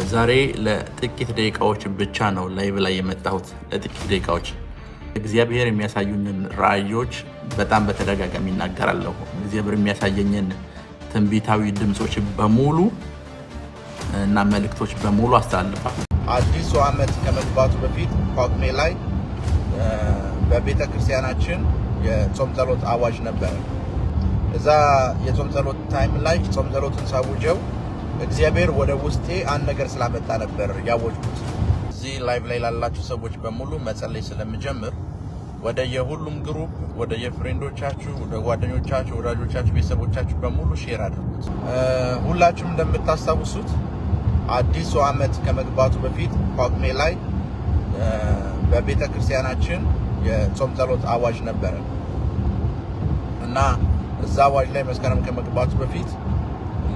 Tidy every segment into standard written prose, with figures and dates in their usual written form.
ዛሬ ለጥቂት ደቂቃዎች ብቻ ነው ላይቭ ላይ የመጣሁት። ለጥቂት ደቂቃዎች እግዚአብሔር የሚያሳዩኝን ራእዮች በጣም በተደጋጋሚ እናገራለሁ። እግዚአብሔር የሚያሳየኝን ትንቢታዊ ድምጾች በሙሉ እና መልእክቶች በሙሉ አስተላልፋለሁ። አዲሱ ዓመት ከመግባቱ በፊት ጳጉሜ ላይ በቤተ ክርስቲያናችን የጾም ጸሎት አዋጅ ነበር። እዛ የጾም ጸሎት ታይም ላይ ጾም ጸሎትን ሳውጀው እግዚአብሔር ወደ ውስጤ አንድ ነገር ስላመጣ ነበር ያወጅኩት። እዚህ ላይቭ ላይ ላላችሁ ሰዎች በሙሉ መጸለይ ስለምጀምር ወደ የሁሉም ግሩፕ፣ ወደ የፍሬንዶቻችሁ፣ ወደ ጓደኞቻችሁ፣ ወዳጆቻችሁ፣ ቤተሰቦቻችሁ በሙሉ ሼር አድርጉት። ሁላችሁም እንደምታስታውሱት አዲሱ ዓመት ከመግባቱ በፊት ጳጉሜ ላይ በቤተ ክርስቲያናችን የጾም ጸሎት አዋጅ ነበረ እና እዛ አዋጅ ላይ መስከረም ከመግባቱ በፊት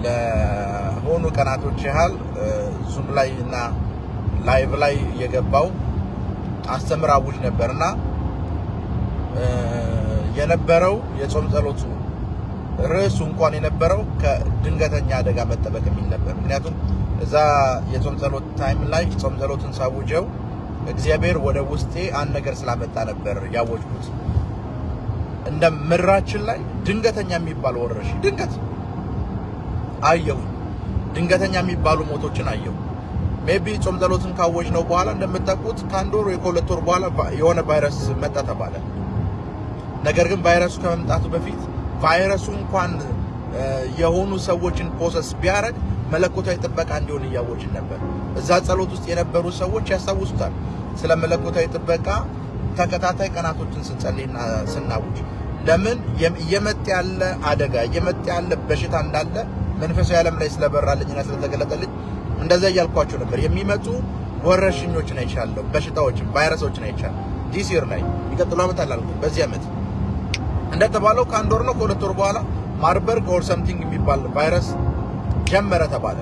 ለሆኑ ቀናቶች ያህል ዙም ላይ እና ላይቭ ላይ የገባው አስተምር አውጅ ነበርና የነበረው የጾም ጸሎቱ ርዕሱ እንኳን የነበረው ከድንገተኛ አደጋ መጠበቅ የሚል ነበር። ምክንያቱም እዛ የጾም ጸሎት ታይም ላይ ጾም ጸሎትን ሳውጀው እግዚአብሔር ወደ ውስጤ አንድ ነገር ስላመጣ ነበር ያወጅኩት። እንደ ምድራችን ላይ ድንገተኛ የሚባል ወረርሽኝ ድንገት አየሁ። ድንገተኛ የሚባሉ ሞቶችን አየሁ። ሜቢ ጾም ጸሎትን ካወጅ ነው በኋላ እንደምታውቁት ከአንድ ወር ከሁለት ወር በኋላ የሆነ ቫይረስ መጣ ተባለ። ነገር ግን ቫይረሱ ከመምጣቱ በፊት ቫይረሱ እንኳን የሆኑ ሰዎችን ፕሮሰስ ቢያደርግ መለኮታዊ ጥበቃ እንዲሆን እያወጅን ነበር። እዛ ጸሎት ውስጥ የነበሩ ሰዎች ያስታውሱታል። ስለ መለኮታዊ ጥበቃ ተከታታይ ቀናቶችን ስንጸልይና ስናውጅ ለምን እየመጣ ያለ አደጋ እየመጣ ያለ በሽታ እንዳለ መንፈሳዊ ዓለም ላይ ስለበራልኝና ስለተገለጠልኝ እንደዛ እያልኳቸው ነበር። የሚመጡ ወረርሽኞችን አይቻለሁ፣ በሽታዎችን፣ ቫይረሶችን አይቻለሁ። ዲስ ይር ላይ የሚቀጥለው ዓመት አላልኩም፣ በዚህ ዓመት እንደተባለው ከአንድ ወር ነው ከሁለት ወር በኋላ ማርበርግ ኦር ሰምቲንግ የሚባል ቫይረስ ጀመረ ተባለ።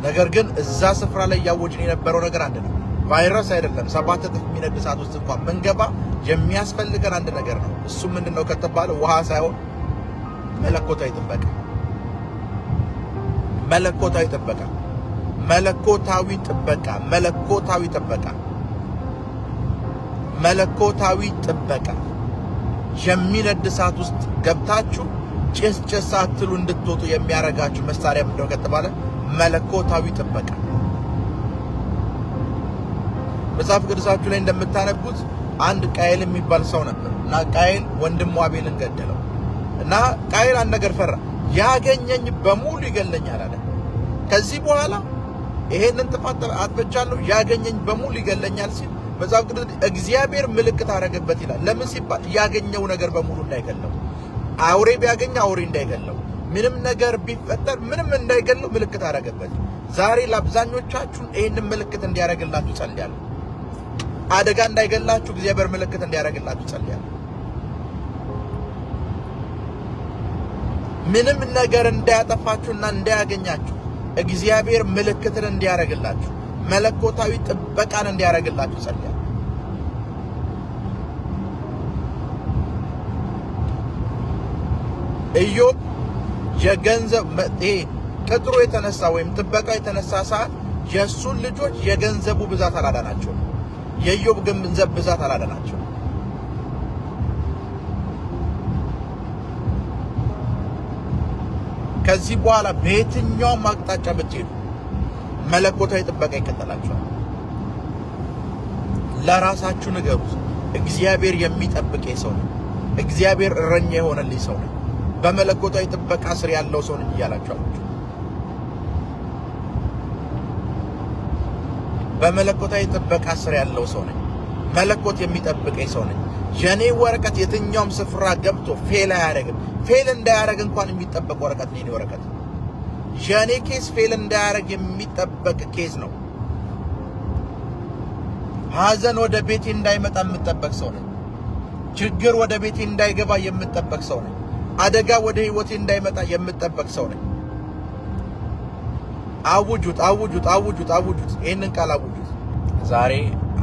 ነገር ግን እዛ ስፍራ ላይ እያወጅን የነበረው ነገር አንድ ነው። ቫይረስ አይደለም። 7 እጥፍ የሚነድ እሳት ውስጥ እንኳን መንገባ የሚያስፈልገን አንድ ነገር ነው። እሱ ምንድነው ከተባለ ውሃ ሳይሆን መለኮታዊ ጥበቃ፣ መለኮታዊ ጥበቃ፣ መለኮታዊ ጥበቃ፣ መለኮታዊ ጥበቃ፣ መለኮታዊ ጥበቃ። የሚነድ እሳት ውስጥ ገብታችሁ ጭስ ጭስ ሳትሉ እንድትወጡ የሚያረጋችሁ መሳሪያ ምንድነው ከተባለ መለኮታዊ ጥበቃ። መጽሐፍ ቅዱሳችሁ ላይ እንደምታነቡት አንድ ቃየል የሚባል ሰው ነበር እና ቃየል ወንድሙ አቤልን ገደለው እና ቃየል አንድ ነገር ፈራ። ያገኘኝ በሙሉ ይገለኛል አለ። ከዚህ በኋላ ይሄንን ጥፋት አጥፍቻለሁ፣ ያገኘኝ በሙሉ ይገለኛል ሲል መጽሐፍ ቅዱስ እግዚአብሔር ምልክት አደረገበት ይላል። ለምን ሲባል ያገኘው ነገር በሙሉ እንዳይገለው፣ አውሬ ቢያገኝ አውሬ እንዳይገለው፣ ምንም ነገር ቢፈጠር ምንም እንዳይገለው ምልክት አደረገበት። ዛሬ ለአብዛኞቻችሁ ይሄንን ምልክት እንዲያደርግላችሁ ጸልያለሁ። አደጋ እንዳይገላችሁ እግዚአብሔር ምልክት እንዲያደርግላችሁ ጸልያለሁ። ምንም ነገር እንዳያጠፋችሁና እንዳያገኛችሁ እግዚአብሔር ምልክትን እንዲያደርግላችሁ መለኮታዊ ጥበቃን እንዲያደርግላችሁ ጸልያለሁ። ኢዮብ የገንዘብ ቅጥሩ የተነሳ ወይም ጥበቃ የተነሳ ሰዓት የእሱን ልጆች የገንዘቡ ብዛት አላዳናቸው፣ የኢዮብ ገንዘብ ብዛት አላዳናቸው። ከዚህ በኋላ በየትኛውም አቅጣጫ ብትሄዱ መለኮታዊ ጥበቃ ይከተላችኋል። ለራሳችሁ ንገሩት፣ እግዚአብሔር የሚጠብቀኝ ሰው ነው፣ እግዚአብሔር እረኛ የሆነልኝ ሰው ነው፣ በመለኮታዊ ጥበቃ ስር ያለው ሰው ነኝ እያላችሁ አላችሁ። በመለኮታዊ ጥበቃ ስር ያለው ሰው ነኝ፣ መለኮት የሚጠብቀኝ ሰው ነኝ። የኔ ወረቀት የትኛውም ስፍራ ገብቶ ፌል አያደርግም። ፌል እንዳያደርግ እንኳን የሚጠበቅ ወረቀት ነው የኔ ወረቀት። የኔ ኬስ ፌል እንዳያደርግ የሚጠበቅ ኬስ ነው። ሐዘን ወደ ቤቴ እንዳይመጣ የምጠበቅ ሰው ነኝ። ችግር ወደ ቤቴ እንዳይገባ የምጠበቅ ሰው ነኝ። አደጋ ወደ ህይወቴ እንዳይመጣ የምጠበቅ ሰው ነኝ። አውጁት፣ አውጁት፣ አውጁት፣ አውጁት። ይሄንን ቃል አውጁት። ዛሬ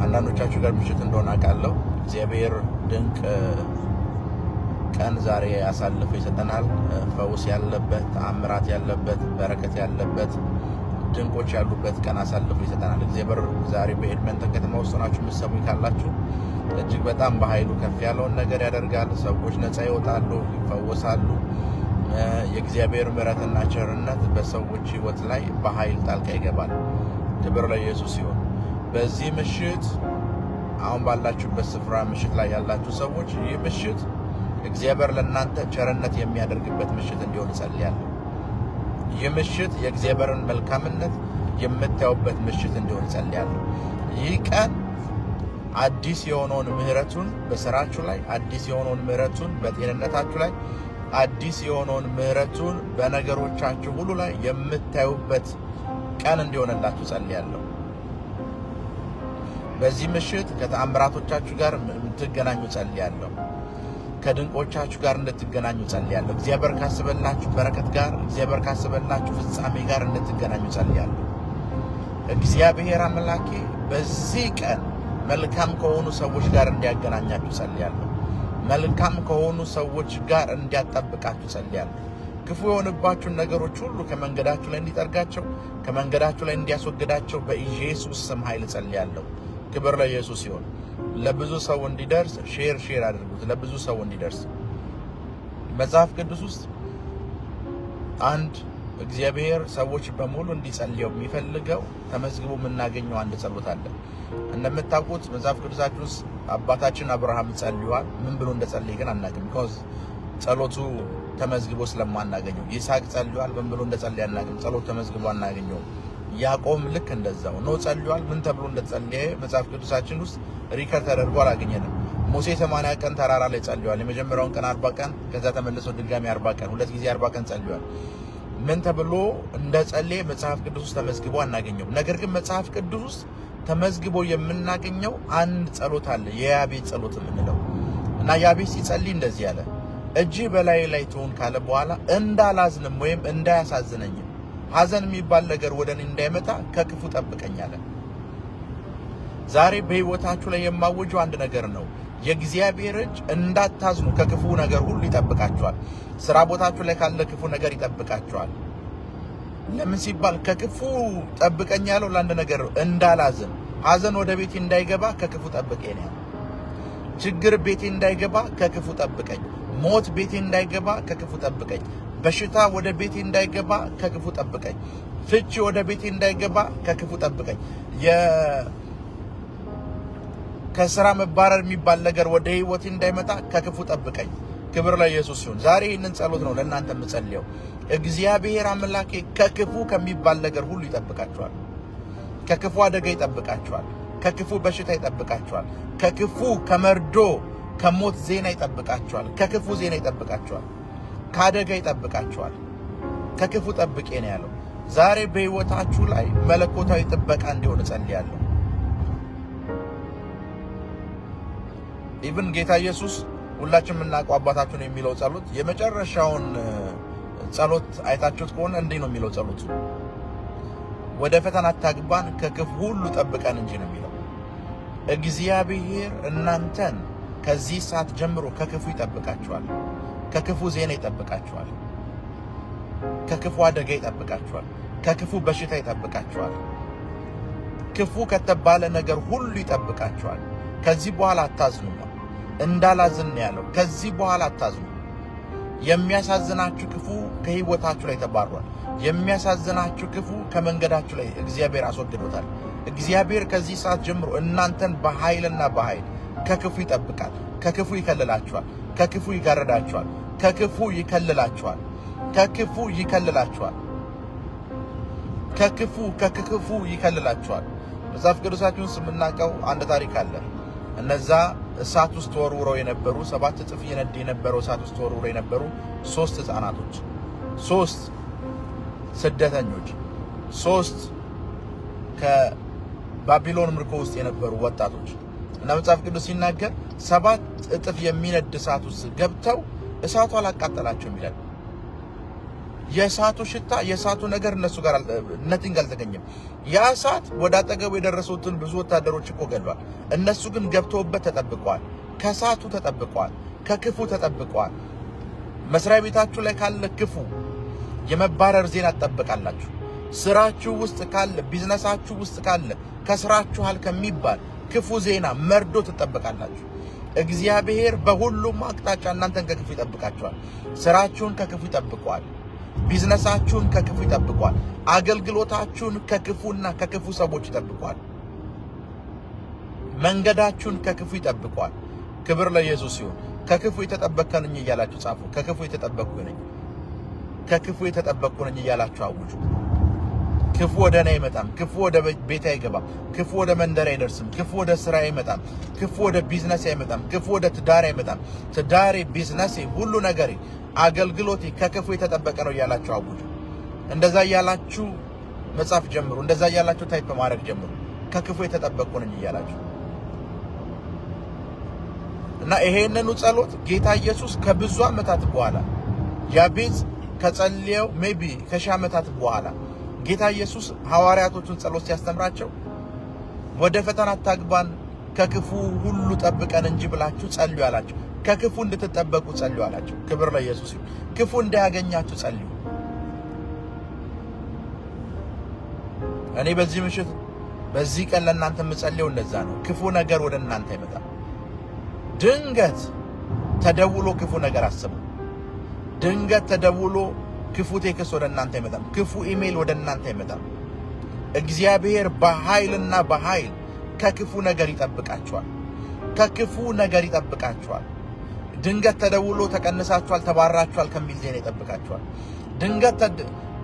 አንዳንዶቻችሁ ጋር ምሽት እንደሆነ አውቃለሁ። እግዚአብሔር ድንቅ ቀን ዛሬ አሳልፎ ይሰጠናል። ፈውስ ያለበት፣ ተአምራት ያለበት፣ በረከት ያለበት፣ ድንቆች ያሉበት ቀን አሳልፎ ይሰጠናል። እግዚአብሔር ዛሬ በኤድመንተን ከተማ ውስጥ ሆናችሁ የምትሰሙኝ ካላችሁ እጅግ በጣም በኃይሉ ከፍ ያለውን ነገር ያደርጋል። ሰዎች ነፃ ይወጣሉ፣ ይፈወሳሉ። የእግዚአብሔር ምሕረትና ቸርነት በሰዎች ሕይወት ላይ በኃይል ጣልቃ ይገባል። ክብር ለኢየሱስ ይሁን። በዚህ ምሽት አሁን ባላችሁበት ስፍራ ምሽት ላይ ያላችሁ ሰዎች ይህ ምሽት እግዚአብሔር ለእናንተ ቸርነት የሚያደርግበት ምሽት እንዲሆን እጸልያለሁ። ይህ ምሽት የእግዚአብሔርን መልካምነት የምታዩበት ምሽት እንዲሆን እጸልያለሁ። ይህ ቀን አዲስ የሆነውን ምሕረቱን በስራችሁ ላይ፣ አዲስ የሆነውን ምሕረቱን በጤንነታችሁ ላይ፣ አዲስ የሆነውን ምሕረቱን በነገሮቻችሁ ሁሉ ላይ የምታዩበት ቀን እንዲሆንላችሁ ጸልያለሁ። በዚህ ምሽት ከተአምራቶቻችሁ ጋር እንድትገናኙ ጸልያለሁ። ከድንቆቻችሁ ጋር እንድትገናኙ ጸልያለሁ። እግዚአብሔር ካስበላችሁ በረከት ጋር፣ እግዚአብሔር ካስበላችሁ ፍጻሜ ጋር እንድትገናኙ ጸልያለሁ። እግዚአብሔር አምላኬ በዚህ ቀን መልካም ከሆኑ ሰዎች ጋር እንዲያገናኛችሁ ጸልያለሁ። መልካም ከሆኑ ሰዎች ጋር እንዲያጣብቃችሁ ጸልያለሁ። ክፉ የሆነባችሁን ነገሮች ሁሉ ከመንገዳችሁ ላይ እንዲጠርጋቸው፣ ከመንገዳችሁ ላይ እንዲያስወግዳቸው በኢየሱስ ስም ኃይል ጸልያለሁ። ክብር ለኢየሱስ ይሁን። ለብዙ ሰው እንዲደርስ ሼር አድርጉት። ለብዙ ሰው እንዲደርስ መጽሐፍ ቅዱስ ውስጥ አንድ እግዚአብሔር ሰዎች በሙሉ እንዲጸልየው የሚፈልገው ተመዝግቦ የምናገኘው አንድ ጸሎት አለ። እንደምታውቁት መጽሐፍ ቅዱሳችን ውስጥ አባታችን አብርሃም ጸልዩዋል። ምን ብሎ እንደጸለየ ግን አናውቅም። ቢኮዝ ጸሎቱ ተመዝግቦ ስለማናገኘው። ይስሐቅ ጸልዩዋል። ምን ብሎ እንደጸለየ አናውቅም። ጸሎቱ ተመዝግቦ አናገኘውም። ያዕቆብ ልክ እንደዛው ነው ጸልዩዋል። ምን ተብሎ እንደጸለየ መጽሐፍ ቅዱሳችን ውስጥ ሪከርድ ተደርጎ አላገኘንም። ሙሴ 80 ቀን ተራራ ላይ ጸልዩዋል። የመጀመሪያውን ቀን 40 ቀን፣ ከዛ ተመልሶ ድጋሚ 40 ቀን፣ ሁለት ጊዜ 40 ቀን ጸልዩዋል። ምን ተብሎ እንደጸለየ መጽሐፍ ቅዱስ ውስጥ ተመዝግቦ አናገኘውም። ነገር ግን መጽሐፍ ቅዱስ ውስጥ ተመዝግቦ የምናገኘው አንድ ጸሎት አለ፣ የያቤት ጸሎት የምንለው እና ያቤት ሲጸልይ እንደዚህ ያለ እጅህ በላይ ላይ ትሁን ካለ በኋላ እንዳላዝንም ወይም እንዳያሳዝነኝም ሐዘን የሚባል ነገር ወደ እኔ እንዳይመጣ ከክፉ ጠብቀኝ አለ። ዛሬ በሕይወታችሁ ላይ የማወጀው አንድ ነገር ነው። የእግዚአብሔር እጅ እንዳታዝኑ ከክፉ ነገር ሁሉ ይጠብቃችኋል። ስራ ቦታችሁ ላይ ካለ ክፉ ነገር ይጠብቃችኋል። ለምን ሲባል ከክፉ ጠብቀኝ ያለው ለአንድ ነገር ነው። እንዳላዝን፣ ሐዘን ወደ ቤቴ እንዳይገባ ከክፉ ጠብቀኝ ነው። ችግር ቤቴ እንዳይገባ ከክፉ ጠብቀኝ። ሞት ቤቴ እንዳይገባ ከክፉ ጠብቀኝ። በሽታ ወደ ቤቴ እንዳይገባ ከክፉ ጠብቀኝ። ፍቺ ወደ ቤቴ እንዳይገባ ከክፉ ጠብቀኝ። ከስራ መባረር የሚባል ነገር ወደ ህይወቴ እንዳይመጣ ከክፉ ጠብቀኝ። ክብር ለኢየሱስ ይሁን። ዛሬ ይህንን ጸሎት ነው ለእናንተ የምጸልየው። እግዚአብሔር አምላኬ ከክፉ ከሚባል ነገር ሁሉ ይጠብቃችኋል። ከክፉ አደጋ ይጠብቃችኋል። ከክፉ በሽታ ይጠብቃችኋል። ከክፉ ከመርዶ ከሞት ዜና ይጠብቃችኋል። ከክፉ ዜና ይጠብቃችኋል። ከአደጋ ይጠብቃችኋል። ከክፉ ጠብቄ ነው ያለው። ዛሬ በህይወታችሁ ላይ መለኮታዊ ጥበቃ እንዲሆን እጸልያለሁ። ኢቭን ጌታ ኢየሱስ ሁላችን የምናውቀው አባታችን የሚለው ጸሎት የመጨረሻውን ጸሎት አይታችሁት ከሆነ እንዲህ ነው የሚለው ጸሎቱ፣ ወደ ፈተና አታግባን ከክፉ ሁሉ ጠብቀን እንጂ ነው የሚለው። እግዚአብሔር እናንተን ከዚህ ሰዓት ጀምሮ ከክፉ ይጠብቃችኋል። ከክፉ ዜና ይጠብቃችኋል። ከክፉ አደጋ ይጠብቃችኋል። ከክፉ በሽታ ይጠብቃችኋል። ክፉ ከተባለ ነገር ሁሉ ይጠብቃችኋል። ከዚህ በኋላ አታዝኑ። እንዳላዝን ያለው ከዚህ በኋላ አታዝኑ። የሚያሳዝናችሁ ክፉ ከህይወታችሁ ላይ ተባሯል። የሚያሳዝናችሁ ክፉ ከመንገዳችሁ ላይ እግዚአብሔር አስወግዶታል። እግዚአብሔር ከዚህ ሰዓት ጀምሮ እናንተን በኃይልና በኃይል ከክፉ ይጠብቃል። ከክፉ ይከልላችኋል። ከክፉ ይጋረዳችኋል። ከክፉ ይከልላችኋል። ከክፉ ይከልላችኋል። ከክፉ ይከልላችኋል። መጽሐፍ ቅዱሳችን ውስጥ የምናውቀው አንድ ታሪክ አለ። እነዛ እሳት ውስጥ ተወርውረው የነበሩ 7 እጥፍ ይነድ የነበረው እሳት ውስጥ ተወርውረው የነበሩ 3 ህፃናቶች፣ 3 ስደተኞች፣ 3 ከባቢሎን ምርኮ ውስጥ የነበሩ ወጣቶች እና መጽሐፍ ቅዱስ ሲናገር 7 እጥፍ የሚነድ እሳት ውስጥ ገብተው እሳቱ አላቃጠላቸውም ይላል። የእሳቱ ሽታ የእሳቱ ነገር እነሱ ጋር ነቲንግ አልተገኘም። ያ እሳት ወደ አጠገቡ የደረሱትን ብዙ ወታደሮች እኮ ገድሏል። እነሱ ግን ገብተውበት ተጠብቀዋል። ከእሳቱ ተጠብቀዋል። ከክፉ ተጠብቀዋል። መስሪያ ቤታችሁ ላይ ካለ ክፉ የመባረር ዜና ትጠብቃላችሁ። ስራችሁ ውስጥ ካለ ቢዝነሳችሁ ውስጥ ካለ ከስራችኋል ከሚባል ክፉ ዜና መርዶ ትጠበቃላችሁ። እግዚአብሔር በሁሉም አቅጣጫ እናንተን ከክፉ ይጠብቃችኋል። ስራችሁን ከክፉ ይጠብቋል። ቢዝነሳችሁን ከክፉ ይጠብቋል። አገልግሎታችሁን ከክፉና ከክፉ ሰዎች ይጠብቋል። መንገዳችሁን ከክፉ ይጠብቋል። ክብር ለኢየሱስ ይሁን። ከክፉ የተጠበቅኩ ነኝ እያላችሁ ጻፉ። ከክፉ የተጠበቅኩ ነኝ፣ ከክፉ የተጠበቅኩ ነኝ እያላችሁ አውጁ። ክፉ ወደ እኔ አይመጣም። ክፉ ወደ ቤቴ አይገባም። ክፉ ወደ መንደሬ አይደርስም። ክፉ ወደ ስራ አይመጣም። ክፉ ወደ ቢዝነስ አይመጣም። ክፉ ወደ ትዳሬ አይመጣም። ትዳሬ፣ ቢዝነሴ፣ ሁሉ ነገሬ፣ አገልግሎቴ ከክፉ የተጠበቀ ነው እያላችሁ አውጁ። እንደዛ እያላችሁ መጻፍ ጀምሩ። እንደዛ እያላችሁ ታይፕ ማድረግ ጀምሩ። ከክፉ የተጠበቅኩ ነኝ እያላችሁ እና ይሄንኑ ጸሎት ጌታ ኢየሱስ ከብዙ ዓመታት በኋላ ያቤዝ ከጸለየው ሜቢ ከሺህ ዓመታት በኋላ ጌታ ኢየሱስ ሐዋርያቶቹን ጸሎት ሲያስተምራቸው ወደ ፈተና አታግባን ከክፉ ሁሉ ጠብቀን እንጂ ብላችሁ ጸልዩ አላቸው። ከክፉ እንድትጠበቁ ጸልዩ አላቸው። ክብር ለኢየሱስ ይሁን። ክፉ እንዳያገኛችሁ ጸልዩ። እኔ በዚህ ምሽት በዚህ ቀን ለእናንተ የምጸልየው እንደዛ ነው። ክፉ ነገር ወደ እናንተ አይመጣም። ድንገት ተደውሎ ክፉ ነገር አስቡ። ድንገት ተደውሎ ክፉ ቴክስት ወደ እናንተ አይመጣም። ክፉ ኢሜል ወደ እናንተ አይመጣም። እግዚአብሔር በኃይልና በኃይል ከክፉ ነገር ይጠብቃችኋል። ከክፉ ነገር ይጠብቃችኋል። ድንገት ተደውሎ ተቀንሳችኋል፣ ተባራችኋል ከሚል ዜና ይጠብቃችኋል።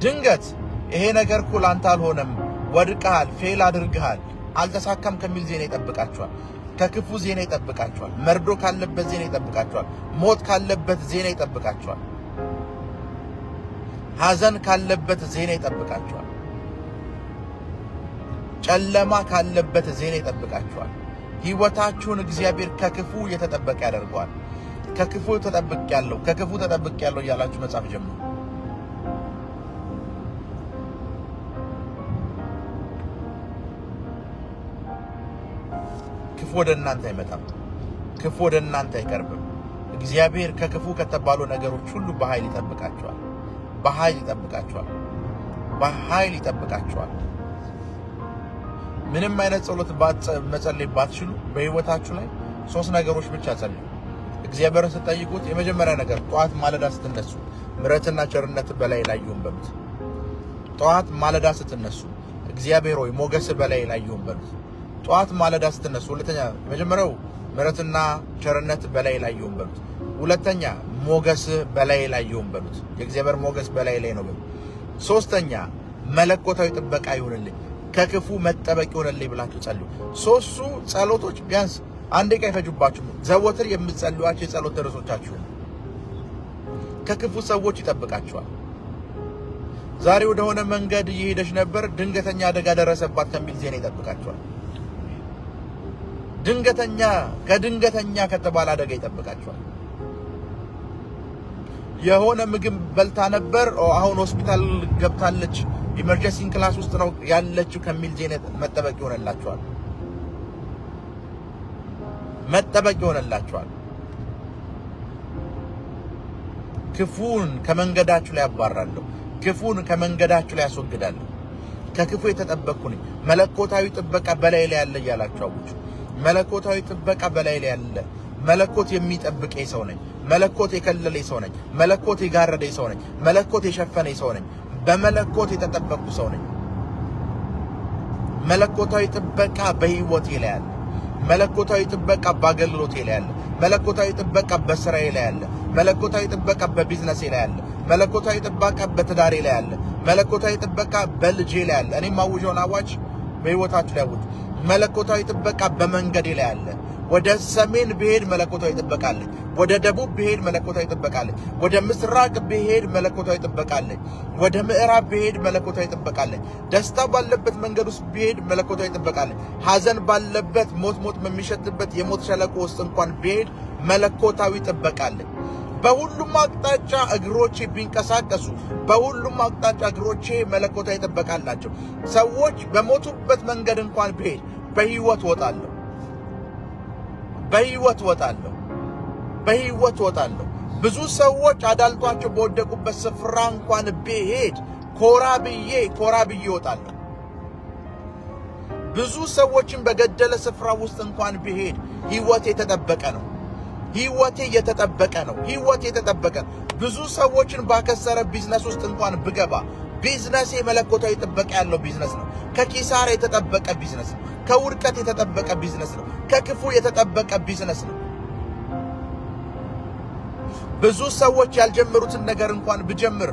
ድንገት ይሄ ነገር እኮ ላንተ አልሆነም፣ ወድቀሃል፣ ፌል አድርገሃል፣ አልተሳካም ከሚል ዜና ይጠብቃችኋል። ከክፉ ዜና ይጠብቃችኋል። መርዶ ካለበት ዜና ይጠብቃችኋል። ሞት ካለበት ዜና ይጠብቃችኋል። ሐዘን ካለበት ዜና ይጠብቃችኋል። ጨለማ ካለበት ዜና ይጠብቃችኋል። ሕይወታችሁን እግዚአብሔር ከክፉ የተጠበቀ ያደርገዋል። ከክፉ ተጠብቄያለሁ፣ ከክፉ ተጠብቄያለሁ እያላችሁ መጻፍ ጀምሩ። ክፉ ወደ እናንተ አይመጣም። ክፉ ወደ እናንተ አይቀርብም። እግዚአብሔር ከክፉ ከተባሉ ነገሮች ሁሉ በኃይል ይጠብቃችኋል። በኃይል ይጠብቃችኋል። በኃይል ይጠብቃችኋል። ምንም አይነት ጸሎት መጸለይ ባትችሉ በህይወታችሁ ላይ 3 ነገሮች ብቻ ጸልዩ። እግዚአብሔርን ስትጠይቁት የመጀመሪያ ነገር ጠዋት ማለዳ ስትነሱ ምሕረትና ቸርነት በላይ ላይ ይሁን በሉት። ጠዋት ማለዳ ስትነሱ እግዚአብሔር ሆይ ሞገስ በላይ ላይ ይሁን በሉት። ጠዋት ማለዳ ስትነሱ ሁለተኛ መጀመሪያው ምሕረትና ቸርነት በላይ ላይ ይሁን በሉት። ሁለተኛ ሞገስ በላይ ላይ ይሁን በሉት። የእግዚአብሔር ሞገስ በላይ ላይ ነው በሉት። ሶስተኛ መለኮታዊ ጥበቃ ይሁንልኝ፣ ከክፉ መጠበቅ ይሁንልኝ ብላችሁ ጸልዩ። 3ቱ ጸሎቶች ቢያንስ 1 ደቂቃ አይፈጁባችሁም። ዘወትር የምትጸልዩአቸው የጸሎት ርዕሶቻችሁ ከክፉ ሰዎች ይጠብቃችኋል። ዛሬ ወደሆነ መንገድ እየሄደች ነበር፣ ድንገተኛ አደጋ ደረሰባት ከሚል ዜና ይጠብቃችኋል። ከድንገተኛ ከተባለ አደጋ ይጠብቃችኋል። የሆነ ምግብ በልታ ነበር፣ አሁን ሆስፒታል ገብታለች፣ ኢመርጀንሲ ክላስ ውስጥ ነው ያለችው ከሚል ዜና መጠበቅ ይሆንላችኋል። መጠበቅ ይሆንላችኋል። ክፉን ከመንገዳችሁ ላይ አባራለሁ። ክፉን ከመንገዳችሁ ላይ አስወግዳለሁ። ከክፉ የተጠበቅኩ ነኝ። መለኮታዊ ጥበቃ በላይ ላይ ያለ እያላችሁ አውጁ። መለኮታዊ ጥበቃ በላይ ላይ ያለ፣ መለኮት የሚጠብቀኝ ሰው ነኝ። መለኮት የከለለኝ ሰው ነኝ። መለኮት የጋረደኝ ሰው ነኝ። መለኮት የሸፈነኝ ሰው ነኝ። በመለኮት የተጠበቅኩ ሰው ነኝ። መለኮታዊ ጥበቃ በህይወቴ ላይ አለ። መለኮታዊ ጥበቃ በአገልግሎቴ ላይ አለ። መለኮታዊ ጥበቃ በስራዬ ላይ አለ። መለኮታዊ ጥበቃ በቢዝነሴ ላይ አለ። መለኮታዊ ጥበቃ በትዳሬ ላይ አለ። መለኮታዊ ጥበቃ በልጄ ላይ አለ። እኔም አውጀውን አዋጅ በህይወታችሁ ላይ አውጁ። መለኮታዊ ጥበቃ በመንገዴ ላይ አለ። ወደ ሰሜን ብሄድ መለኮታዊ ጥበቃ አለኝ። ወደ ደቡብ ብሄድ መለኮታዊ ጥበቃ አለኝ። ወደ ምስራቅ ብሄድ መለኮታዊ ጥበቃ አለኝ። ወደ ምዕራብ ብሄድ መለኮታዊ ጥበቃ አለኝ። ደስታ ባለበት መንገድ ውስጥ ብሄድ መለኮታዊ ጥበቃ አለኝ። ሐዘን ባለበት ሞት በሚሸትበት የሞት ሸለቆ ውስጥ እንኳን ብሄድ መለኮታዊ ጥበቃ አለኝ። በሁሉም አቅጣጫ እግሮቼ ቢንቀሳቀሱ በሁሉም አቅጣጫ እግሮቼ መለኮታዊ ጥበቃ አላቸው። ሰዎች በሞቱበት መንገድ እንኳን ብሄድ በህይወት ወጣለሁ። በህይወት ወጣለሁ። ብዙ ሰዎች አዳልጧቸው በወደቁበት ስፍራ እንኳን ብሄድ ኮራ ብዬ እወጣለሁ። ብዙ ሰዎችን በገደለ ስፍራ ውስጥ እንኳን ብሄድ ሕይወቴ የተጠበቀ ነው። ሕይወቴ የተጠበቀ ነው። ሕይወቴ የተጠበቀ ነው። ብዙ ሰዎችን ባከሰረ ቢዝነስ ውስጥ እንኳን ብገባ ቢዝነሴ መለኮታዊ ጥበቃ ያለው ቢዝነስ ነው። ከኪሳራ የተጠበቀ ቢዝነስ ነው። ከውድቀት የተጠበቀ ቢዝነስ ነው። ከክፉ የተጠበቀ ቢዝነስ ነው። ብዙ ሰዎች ያልጀመሩትን ነገር እንኳን ብጀምር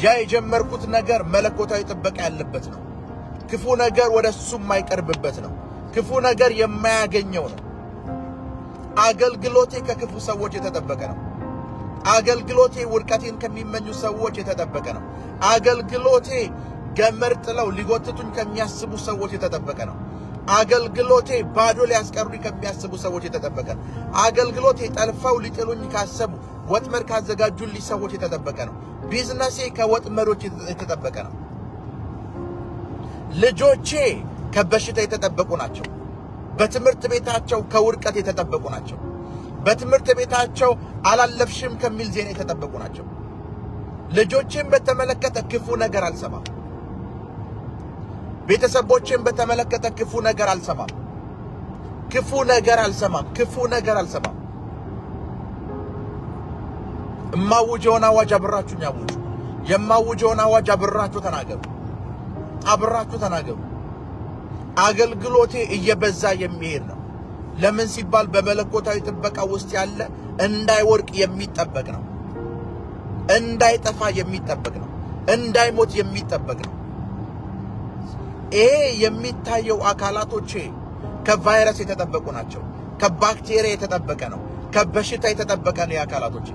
ያ የጀመርኩት ነገር መለኮታዊ ጥበቃ ያለበት ነው። ክፉ ነገር ወደ እሱ የማይቀርብበት ነው። ክፉ ነገር የማያገኘው ነው። አገልግሎቴ ከክፉ ሰዎች የተጠበቀ ነው። አገልግሎቴ ውድቀቴን ከሚመኙ ሰዎች የተጠበቀ ነው። አገልግሎቴ ገመድ ጥለው ሊጎትቱኝ ከሚያስቡ ሰዎች የተጠበቀ ነው። አገልግሎቴ ባዶ ሊያስቀሩኝ ከሚያስቡ ሰዎች የተጠበቀ ነው። አገልግሎቴ ጠልፈው ሊጥሉኝ ካሰቡ ወጥመድ ካዘጋጁልኝ ሰዎች የተጠበቀ ነው። ቢዝነሴ ከወጥመዶች የተጠበቀ ነው። ልጆቼ ከበሽታ የተጠበቁ ናቸው። በትምህርት ቤታቸው ከውድቀት የተጠበቁ ናቸው። በትምህርት ቤታቸው አላለፍሽም ከሚል ዜና የተጠበቁ ናቸው። ልጆቼን በተመለከተ ክፉ ነገር አልሰማም። ቤተሰቦቼን በተመለከተ ክፉ ነገር አልሰማም። ክፉ ነገር አልሰማም። ክፉ ነገር አልሰማም። እማውጀውን አዋጅ አብራችሁኝ አውጁ። የማውጀውን አዋጅ አብራችሁ ተናገሩ። አብራችሁ ተናገሩ። አገልግሎቴ እየበዛ የሚሄድ ነው። ለምን ሲባል በመለኮታዊ ጥበቃ ውስጥ ያለ እንዳይወርቅ የሚጠበቅ ነው። እንዳይጠፋ የሚጠበቅ ነው። እንዳይሞት የሚጠበቅ ነው። ይሄ የሚታየው አካላቶቼ ከቫይረስ የተጠበቁ ናቸው። ከባክቴሪያ የተጠበቀ ነው። ከበሽታ የተጠበቀ ነው። የአካላቶቼ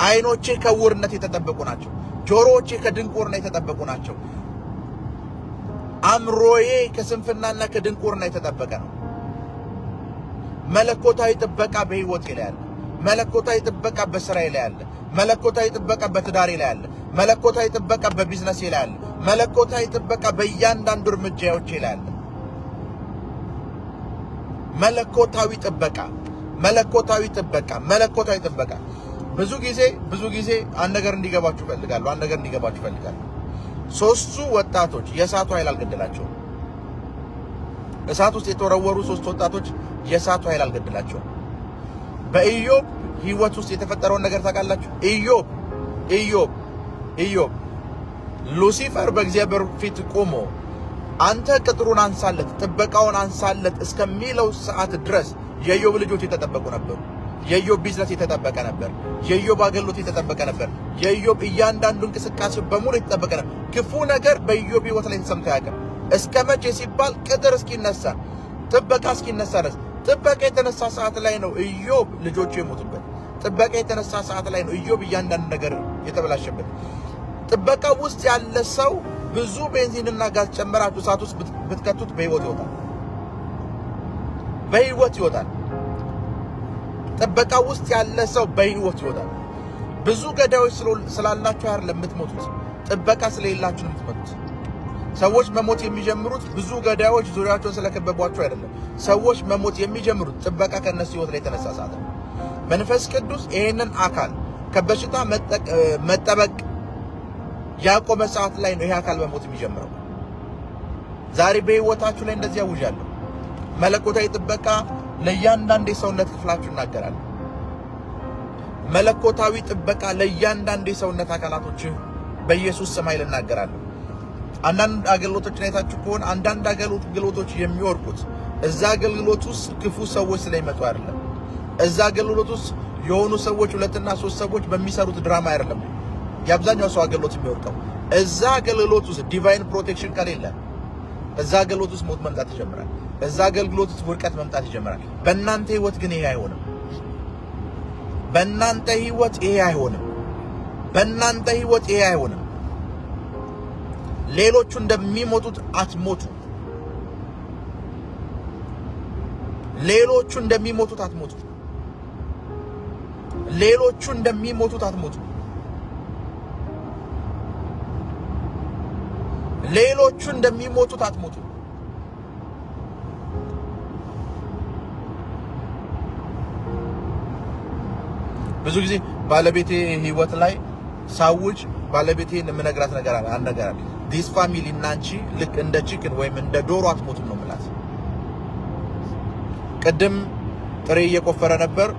አይኖቼ ከዕውርነት የተጠበቁ ናቸው። ጆሮዎቼ ከድንቁርና የተጠበቁ ናቸው። አእምሮዬ ከስንፍናና ከድንቁርና የተጠበቀ ነው። መለኮታዊ ጥበቃ በሕይወቴ ላይ አለ። መለኮታዊ ጥበቃ በስራዬ ላይ አለ። መለኮታዊ ጥበቃ በትዳሬ ላይ አለ። መለኮታዊ ጥበቃ በቢዝነሴ ላይ አለ። መለኮታዊ ጥበቃ በእያንዳንዱ እርምጃዎቼ ላይ አለ። መለኮታዊ ጥበቃ፣ መለኮታዊ ጥበቃ፣ መለኮታዊ ጥበቃ። ብዙ ጊዜ አንድ ነገር እንዲገባችሁ ፈልጋለሁ። ሶስቱ ወጣቶች የእሳቱ ኃይል አልገደላቸውም። እሳት ውስጥ የተወረወሩ ሶስት ወጣቶች የእሳቱ ኃይል አልገደላቸውም። በኢዮብ ሕይወት ውስጥ የተፈጠረውን ነገር ታውቃላችሁ? ኢዮብ ሉሲፈር በእግዚአብሔር ፊት ቆሞ አንተ ቅጥሩን አንሳለት፣ ጥበቃውን አንሳለት እስከሚለው ሰዓት ድረስ የኢዮብ ልጆች የተጠበቁ ነበሩ። የኢዮብ ቢዝነስ የተጠበቀ ነበር። የኢዮብ አገልግሎት የተጠበቀ ነበር። የኢዮብ እያንዳንዱ እንቅስቃሴ በሙሉ የተጠበቀ ነበር። ክፉ ነገር በኢዮብ ሕይወት ላይ ተሰምቶ ያውቃል። እስከ መቼ ሲባል ቅጥር እስኪነሳ፣ ጥበቃ እስኪነሳ ድረስ። ጥበቃ የተነሳ ሰዓት ላይ ነው ኢዮብ ልጆቹ የሞቱበት። ጥበቃ የተነሳ ሰዓት ላይ ነው ኢዮብ እያንዳንዱ ነገር የተበላሸበት። ጥበቃ ውስጥ ያለ ሰው ብዙ ቤንዚንና ጋዝ ጨመራችሁ እሳት ውስጥ ብትከቱት በሕይወት ይወጣል። በሕይወት ይወጣል። ጥበቃ ውስጥ ያለ ሰው በሕይወት ይወጣል። ብዙ ገዳዮች ስላላችሁ አይደለም የምትሞቱት፣ ጥበቃ ስለሌላችሁ ነው የምትሞቱት። ሰዎች መሞት የሚጀምሩት ብዙ ገዳዮች ዙሪያቸውን ስለከበቧቸው አይደለም። ሰዎች መሞት የሚጀምሩት ጥበቃ ከነሱ ሕይወት ላይ የተነሳ ሰዓት ነው። መንፈስ ቅዱስ ይሄንን አካል ከበሽታ መጠበቅ ያቆመ ሰዓት ላይ ነው ይሄ አካል መሞት የሚጀምረው። ዛሬ በሕይወታችሁ ላይ እንደዚህ አውጃለሁ። መለኮታዊ ጥበቃ ለእያንዳንዱ የሰውነት ክፍላችሁ እናገራለሁ። መለኮታዊ ጥበቃ ለእያንዳንዱ የሰውነት አካላቶች በኢየሱስ ስም ኃይል እናገራለሁ። አንዳንድ አገልግሎቶችን አይታችሁ ከሆነ አንዳንድ አገልግሎቶች የሚወርቁት እዛ አገልግሎት ውስጥ ክፉ ሰዎች ስለሚመጡ አይደለም። እዛ አገልግሎት ውስጥ የሆኑ ሰዎች 2 እና 3 ሰዎች በሚሰሩት ድራማ አይደለም የአብዛኛው ሰው አገልግሎት የሚወርቀው። እዛ አገልግሎት ውስጥ ዲቫይን ፕሮቴክሽን ከሌለ እዛ አገልግሎት ውስጥ ሞት መምጣት ይጀምራል። እዛ አገልግሎት ውስጥ ውድቀት መምጣት ይጀምራል። በእናንተ ሕይወት ግን ይሄ አይሆንም። በእናንተ ሕይወት ይሄ አይሆንም። በእናንተ ሕይወት ይሄ አይሆንም። ሌሎቹ እንደሚሞቱት አትሞቱ። ሌሎቹ እንደሚሞቱት አትሞቱ። ሌሎቹ እንደሚሞቱት አትሞቱ። ሌሎቹ እንደሚሞቱት አትሞቱ። ብዙ ጊዜ ባለቤቴ ሕይወት ላይ ሳውጅ ባለቤቴን የምነግራት ነገር አለ አንድ ነገር አለ ዲስ ፋሚሊ እና አንቺ ልክ እንደ ቺክን ወይም እንደ ዶሮ አትሞቱም ነው የምላት ቅድም ጥሬ እየቆፈረ ነበር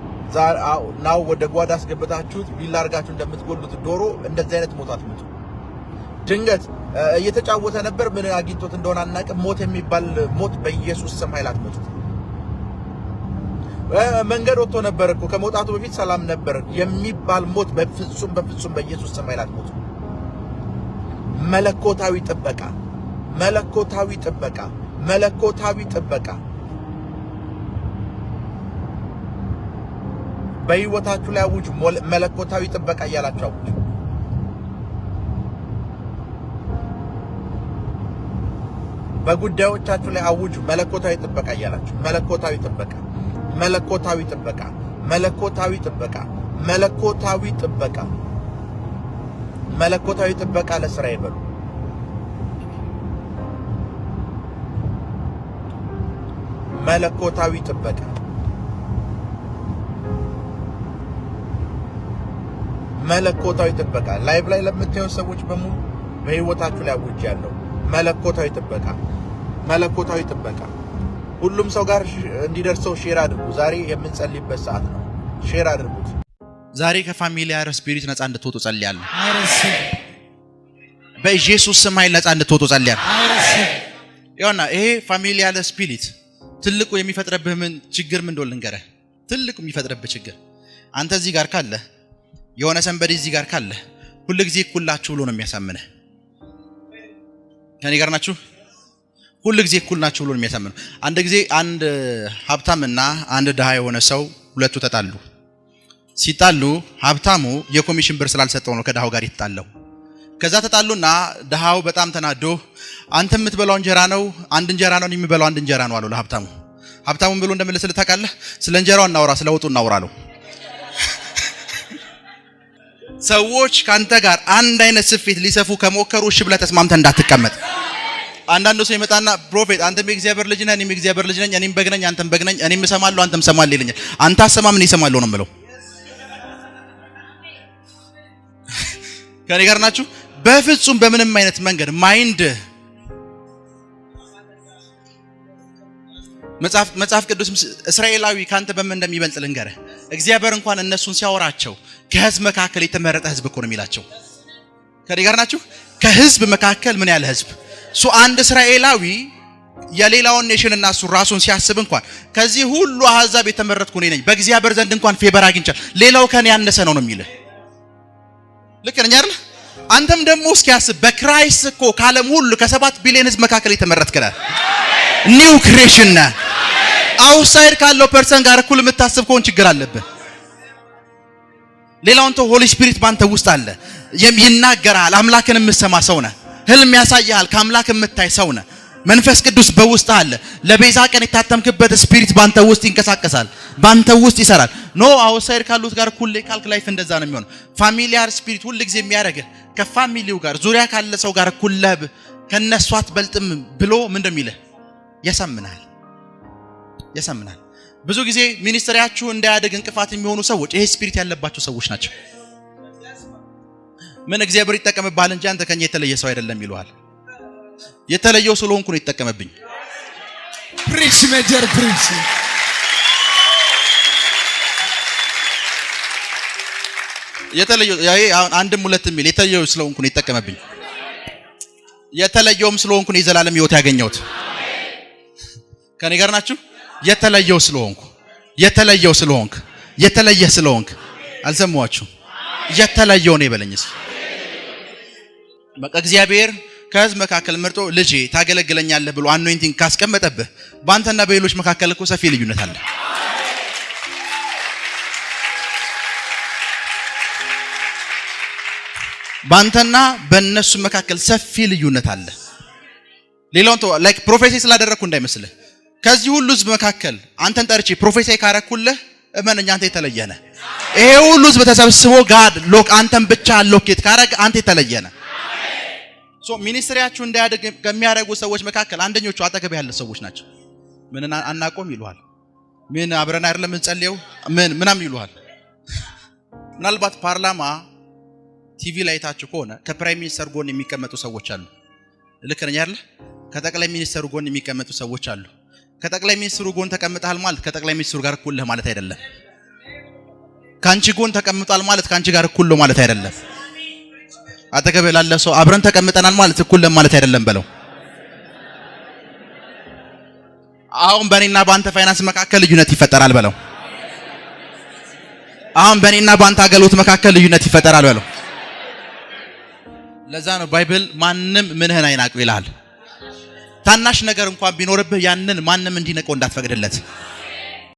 ናው ወደ ጓዳ አስገብታችሁት ቢላ አርጋችሁ እንደምትጎሉት ዶሮ እንደዚህ አይነት ሞት አትሞቱ ድንገት እየተጫወተ ነበር ምን አግኝቶት እንደሆነ አናውቅም ሞት የሚባል ሞት በኢየሱስ ስም ኃይል አትሞቱ መንገድ ወጥቶ ነበር እኮ ከመውጣቱ በፊት ሰላም ነበር የሚባል ሞት በፍጹም በኢየሱስ ስም ኃይል አትሞቱ መለኮታዊ ጥበቃ በህይወታችሁ ላይ አውጁ መለኮታዊ ጥበቃ እያላችሁ አውጁ በጉዳዮቻችሁ ላይ አውጁ መለኮታዊ ጥበቃ እያላችሁ መለኮታዊ ጥበቃ ለስራ ይበሉ መለኮታዊ ጥበቃ ላይቭ ላይ ለምታዩ ሰዎች በሙሉ በህይወታችሁ ላይ አውጅ ያለው መለኮታዊ ጥበቃ ሁሉም ሰው ጋር እንዲደርሰው ሼር አድርጉ ዛሬ የምንጸልይበት ሰዓት ነው ሼር አድርጉት ዛሬ ከፋሚሊያር ስፒሪት ነፃ እንድትወጡ ጸልያለሁ በኢየሱስ ስም ኃይል ነፃ እንድትወጡ ጸልያለሁ ይኸውና ይሄ ፋሚሊያር ስፒሪት ትልቁ የሚፈጥረብህ ችግር ምን እንደሆነ ልንገርህ ትልቁ የሚፈጥረብህ ችግር አንተ እዚህ ጋር ካለ የሆነ ሰንበዲ እዚህ ጋር ካለ ሁሉ ጊዜ እኩላችሁ ብሎ ነው የሚያሳምነህ ከኔ ጋር ናችሁ ሁሉ ጊዜ እኩል ናችሁ ብሎ ነው የሚያሳምነው አንድ ጊዜ አንድ ሀብታምና አንድ ድሃ የሆነ ሰው ሁለቱ ተጣሉ ሲጣሉ ሀብታሙ የኮሚሽን ብር ስላልሰጠው ነው ከድሃው ጋር ይጣላው ከዛ ተጣሉና ድሃው በጣም ተናዶ አንተ የምትበላው እንጀራ ነው አንድ እንጀራ ነው የሚበላው አንድ እንጀራ ነው አለው ለሀብታሙ ሀብታሙን ብሎ እንደመለሰለ ታውቃለህ ስለ እንጀራው እናወራ ስለ ወጡ እናወራ አለው ሰዎች ካንተ ጋር አንድ አይነት ስፌት ሊሰፉ ከሞከሩ እሺ ብለህ ተስማምተህ እንዳትቀመጥ አንዳንዱ ሰው ይመጣና ፕሮፌት አንተም የእግዚአብሔር ልጅ ነህ እኔም የእግዚአብሔር ልጅ ነኝ እኔም በግ ነኝ አንተም በግ ነኝ እኔም እሰማለሁ አንተም ሰማለህ ይለኛል አንተ አሰማም እኔ እሰማለሁ ነው የምለው ከኔ ጋር ናችሁ በፍጹም በምንም አይነት መንገድ ማይንድ መጽሐፍ ቅዱስ እስራኤላዊ ካንተ በምን እንደሚበልጥ ልንገርህ እግዚአብሔር እንኳን እነሱን ሲያወራቸው ከህዝብ መካከል የተመረጠ ህዝብ እኮ ነው የሚላቸው ከኔ ጋር ናችሁ ከህዝብ መካከል ምን ያለ ህዝብ አንድ እስራኤላዊ የሌላውን ኔሽንና እሱ ራሱን ሲያስብ እንኳን ከዚህ ሁሉ አህዛብ የተመረጥኩ ነኝ በእግዚአብሔር ዘንድ እንኳን ፌቨር አግኝቻለሁ ሌላው ከኔ ያነሰ ነው የሚልህ ልክ ነኝ አይደል አንተም ደግሞ እስኪያስብ በክራይስት እኮ ካለም ሁሉ ከ7 ቢሊዮን ህዝብ መካከል የተመረጥክ ነህ ኒው ክሬሽን ነህ አውትሳይድ ካለው ፐርሰን ጋር እኩል የምታስብ ከሆነ ችግር አለብህ ሌላውን ተው ሆሊ ስፒሪት ባንተ ውስጥ አለ ይናገራል አምላክን የምትሰማ ሰው ነህ ህልም ያሳያል ከአምላክ የምታይ ሰው ነህ መንፈስ ቅዱስ በውስጥ አለ ለቤዛ ቀን የታተምክበት ስፒሪት ባንተ ውስጥ ይንቀሳቀሳል ባንተ ውስጥ ይሰራል ኖ አውትሳይድ ካሉት ጋር ኩል ካልክ ላይፍ እንደዛ ነው የሚሆነው ፋሚሊያር ስፒሪት ሁሉ ጊዜ የሚያደርግህ ከፋሚሊው ጋር ዙሪያ ካለ ሰው ጋር ኩለብ ከነሱ አትበልጥም ብሎ ምን እንደሚልህ ያሳምናል ብዙ ጊዜ ሚኒስትሪያችሁ እንዳያደግ እንቅፋት የሚሆኑ ሰዎች ይሄ ስፒሪት ያለባቸው ሰዎች ናቸው ምን እግዚአብሔር ይተቀመባል እንጂ አንተ ከኛ የተለየ ሰው አይደለም ይሉሃል የተለየው ስለሆንኩ ነው ይተቀመብኝ ፕሪች ሜጀር ፕሪች የተለየው ያይ አንድም ሁለትም ሚል የተለየው ስለሆንኩ ነው ይተቀመብኝ የተለየውም ስለሆንኩ ነው የዘላለም ህይወት ያገኘሁት ከኔ ጋር ናችሁ የተለየው ስለሆንክ አልሰማችሁ የተለየው ነው ይበለኝስ በቃ እግዚአብሔር ከህዝብ መካከል መርጦ ልጄ ታገለግለኛለህ ብሎ አኖይንቲንግ ካስቀመጠብህ ባንተና በሌሎች መካከል እኮ ሰፊ ልዩነት አለ ባንተና በእነሱ መካከል ሰፊ ልዩነት አለ ሌላውን ተው ላይክ ፕሮፌሲ ስላደረኩ እንዳይመስልህ ከዚህ ሁሉ ህዝብ መካከል አንተን ጠርቼ ፕሮፌሲ ካረኩልህ እመነኝ አንተ የተለየ ነህ ይሄ ሁሉ ህዝብ ተሰብስቦ ጋድ ሎክ አንተን ብቻ ሎኬት ካረግ አንተ የተለየ ነህ ሚኒስትሪያችሁ እንዳያደግ ከሚያደርጉ ሰዎች መካከል አንደኞቹ አጠገብ ያለ ሰዎች ናቸው ምን አናቆም ይሉሃል ምን አብረን አይደለም እንጸልየው ምናም ይሉሃል ምናልባት ፓርላማ ቲቪ ላይ ታችሁ ከሆነ ከፕራይም ሚኒስተር ጎን የሚቀመጡ ሰዎች አሉ። ልክ ነኝ አይደል? ከጠቅላይ ሚኒስተሩ ጎን የሚቀመጡ ሰዎች አሉ። ከጠቅላይ ሚኒስተሩ ጎን ተቀምጣል ማለት ከጠቅላይ ሚኒስተሩ ጋር እኩል ማለት አይደለም። ካንቺ ጎን ተቀምጣል ማለት ካንቺ ጋር እኩል ማለት አይደለም። አጠገብ ላለ ሰው አብረን ተቀምጠናል ማለት እኩል ማለት አይደለም በለው። አሁን በእኔና ባንተ ፋይናንስ መካከል ልዩነት ይፈጠራል በለው። አሁን በእኔና ባንተ አገልግሎት መካከል ልዩነት ይፈጠራል በለው። ለዛ ነው ባይብል ማንንም ምንህን አይናቅ ይላል። ታናሽ ነገር እንኳን ቢኖርብህ ያንን ማንንም እንዲነቀው እንዳትፈቅድለት።